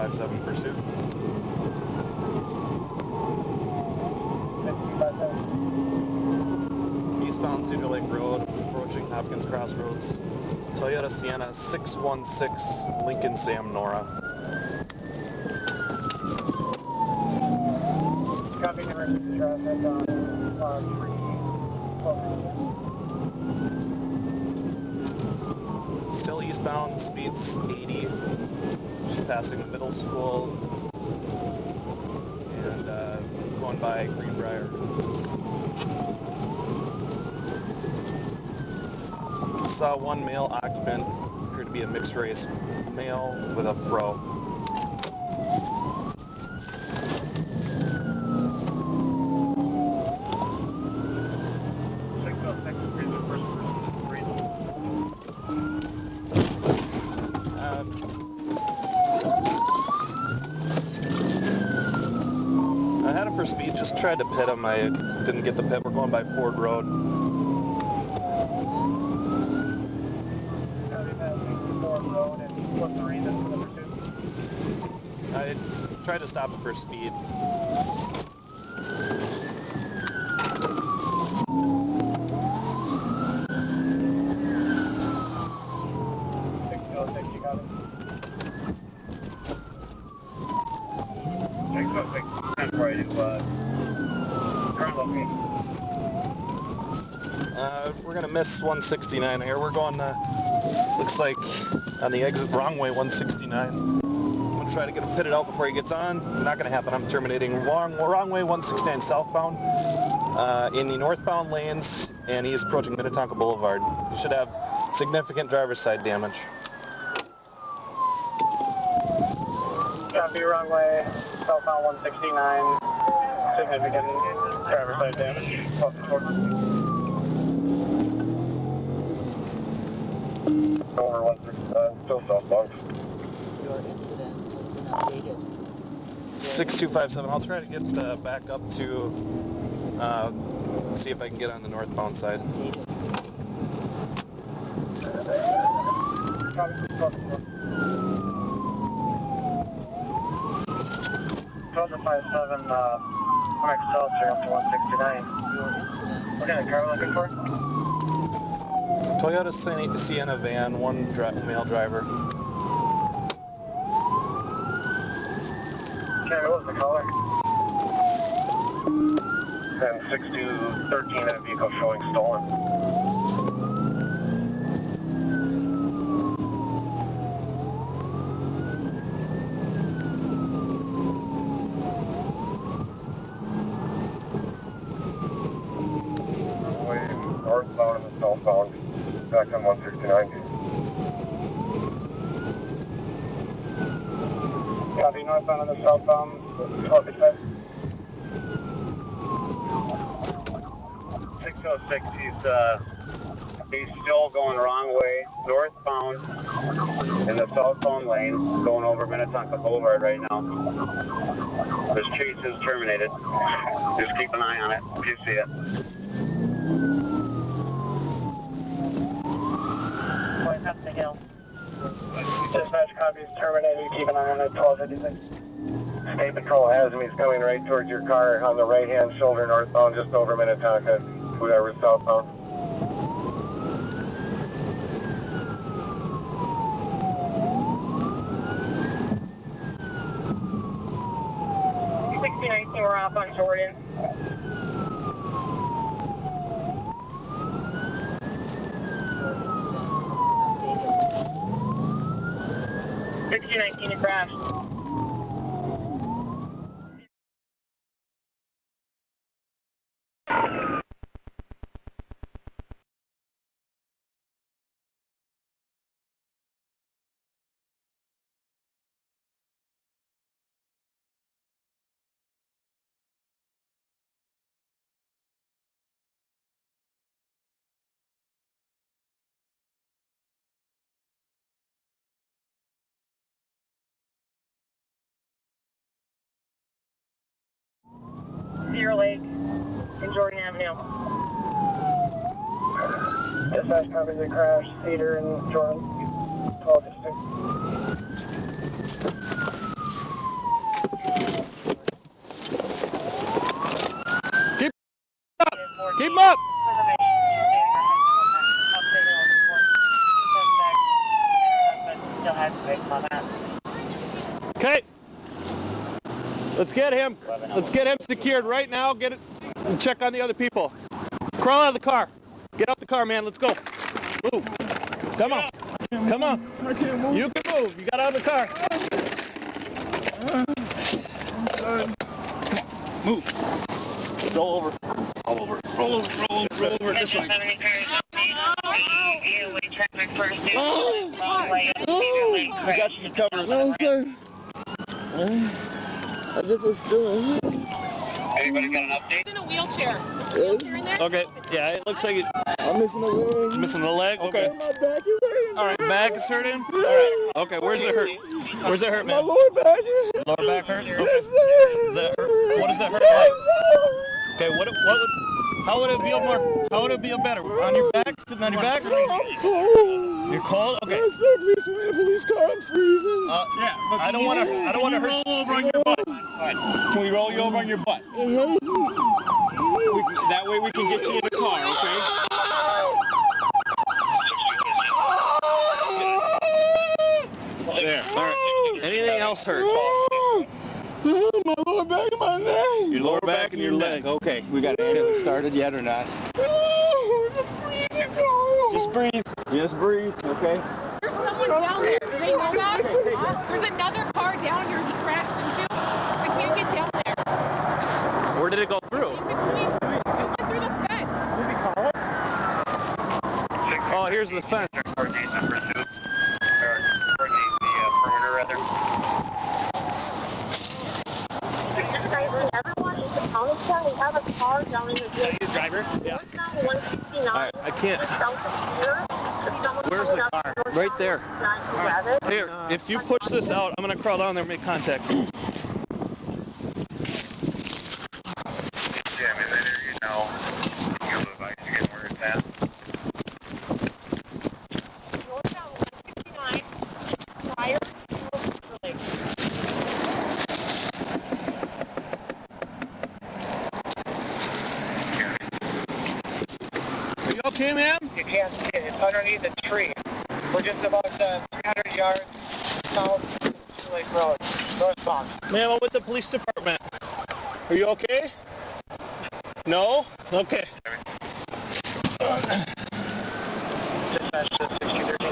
6257 pursuit. Eastbound Cedar Lake Road, approaching Hopkins Crossroads. Toyota Sienna 616, Lincoln Sam Nora. Copy, emergency traffic on 312. Still eastbound, speeds 80, just passing the middle school and going by Greenbrier. Saw one male occupant, appeared to be a mixed race male with a fro. I had him for speed, just tried to pit him. I didn't get the pit. We're going by Ford Road. I tried to stop him for speed. We're gonna miss 169 here. We're going, looks like on the exit wrong way 169. I'm gonna try to get him pitted out before he gets on. Not gonna happen. I'm terminating wrong way 169 southbound in the northbound lanes, and he is approaching Minnetonka Boulevard. He should have significant driver's side damage. Copy, wrong way, southbound 169, significant driver's side damage. Over 165, still southbound. Your incident has been updated. 6257. I'll try to get back up to see if I can get on the northbound side. Copy, 1257, I'm Excelsior up to 169. Your incident. What kind of car are we looking for? Toyota Sienna van, one male driver. Okay, what was the color? And 6213, that vehicle showing stolen. Northbound and southbound, back on 169. Copy, northbound and the southbound, 1255. 606, he's still going wrong way, northbound in the southbound lane, going over Minnetonka Boulevard right now. This chase is terminated. Just keep an eye on it if you see it. Up the hill. Dispatch copy is terminated. Keep an eye on it. 1256. State Patrol has him. He's coming right towards your car on the right-hand shoulder, northbound, just over Minnetonka. Whoever's southbound. We're off on Jordan. Your incident has been updated. 1619 to crash. Cedar Lake, injuring Avenue. Dispatch copies the crash, Cedar and Jordan, 1256. Let's get him. Let's get him secured right now. Get it. And check on the other people. Crawl out of the car. Get out the car, man. Let's go. Move. Come on. Come on. I can't move. You can move. You got out of the car. I'm sorry. Move. Roll over. Roll over. Roll over. Roll over. Roll over this way. I got you covered. No, sir. I just was still. Anybody got an update? He's in a wheelchair. Is Yes. there a wheelchair in there? Okay. Yeah, it looks like I'm missing a leg. missing the leg. Okay. My back is hurting. All right. Back is hurting. All right. Okay. Where's it hurt? Where's it hurt, My man? lower back. Lower back hurts. Okay. Yes, sir. Does that hurt? What does that hurt Yes, like? sir. Okay. How would it feel more? How would it feel better? On your back? Sitting on your back? I'm cold. You're cold. Okay. Yes, sir. Please put me in a police car. I'm freezing. Yeah. But I don't want to hurt. Roll over on your butt. Can we roll you over on your butt? It hurts. That way we can get you in the car, okay? There. All right. Anything else hurt? My lower back and my leg. Your lower back and your leg. Okay, we got it started yet or not? Just breathe. Just breathe, okay? There's someone down there. Do they know that? There's another car down here he crashed into. I can't get down there. Where did it go through? In between. It went through the fence. Oh, here's the fence. Coordinate the pursuit. Or coordinate the perimeter, rather. Everyone is the county town. We have a car down in the village. Driver? Yeah. 169. All right. I can't. Where's the car? Right there. Here, if you push this out, I'm gonna crawl down there and make contact. Yeah, I mean, later, you know, you'll advise you get where it's at. Northbound 169. Prior to the Are you okay, ma'am? You can't see it. It's underneath a tree. We're just about 300 yards south of Lake Road, northbound. Ma'am, I'm with the police department. Are you okay? No? Okay. Dispatch this